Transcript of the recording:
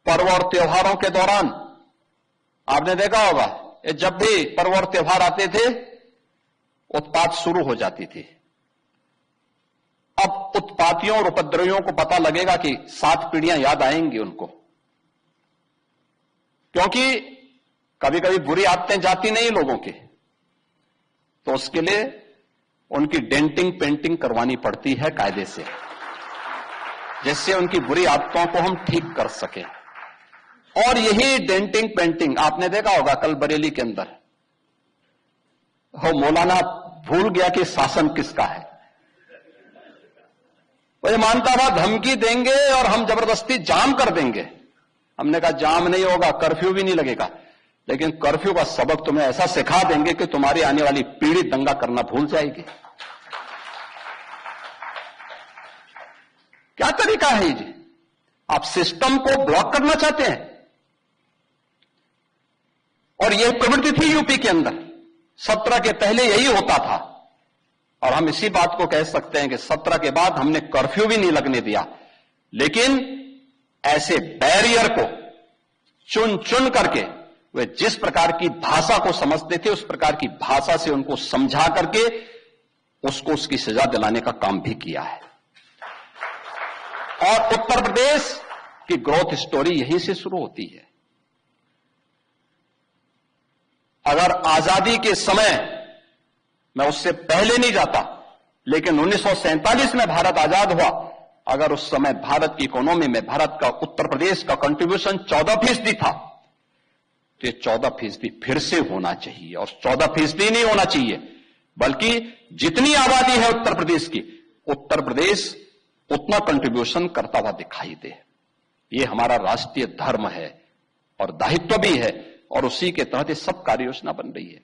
पर्व और त्योहारों के दौरान आपने देखा होगा, जब भी पर्व और त्योहार आते थे उत्पात शुरू हो जाती थी। अब उत्पातियों और उपद्रवियों को पता लगेगा कि 7 पीढ़ियां याद आएंगी उनको, क्योंकि कभी कभी बुरी आदतें जाती नहीं लोगों की, तो उसके लिए उनकी डेंटिंग पेंटिंग करवानी पड़ती है कायदे से, जिससे उनकी बुरी आदतों को हम ठीक कर सकें। और यही डेंटिंग पेंटिंग आपने देखा होगा कल बरेली के अंदर, वो मौलाना भूल गया कि शासन किसका है। वो ये मानता था धमकी देंगे और हम जबरदस्ती जाम कर देंगे। हमने कहा जाम नहीं होगा, कर्फ्यू भी नहीं लगेगा, लेकिन कर्फ्यू का सबक तुम्हें ऐसा सिखा देंगे कि तुम्हारी आने वाली पीढ़ी दंगा करना भूल जाएगी। क्या तरीका है ये? आप सिस्टम को ब्लॉक करना चाहते हैं। और यह प्रवृत्ति थी यूपी के अंदर, 17 के पहले यही होता था। और हम इसी बात को कह सकते हैं कि 17 के बाद हमने कर्फ्यू भी नहीं लगने दिया, लेकिन ऐसे बैरियर को चुन चुन करके वे जिस प्रकार की भाषा को समझते थे उस प्रकार की भाषा से उनको समझा करके उसको उसकी सजा दिलाने का काम भी किया है। और उत्तर प्रदेश की ग्रोथ स्टोरी यहीं से शुरू होती है। अगर आजादी के समय, मैं उससे पहले नहीं जाता, लेकिन 1947 में भारत आजाद हुआ, अगर उस समय भारत की इकोनॉमी में भारत का, उत्तर प्रदेश का कंट्रीब्यूशन 14% था, तो ये 14% फिर से होना चाहिए। और 14% नहीं होना चाहिए, बल्कि जितनी आबादी है उत्तर प्रदेश की, उत्तर प्रदेश उतना कंट्रीब्यूशन करता हुआ दिखाई दे। ये हमारा राष्ट्रीय धर्म है और दायित्व भी है, और उसी के तहत ये सब कार्य योजना बन रही है।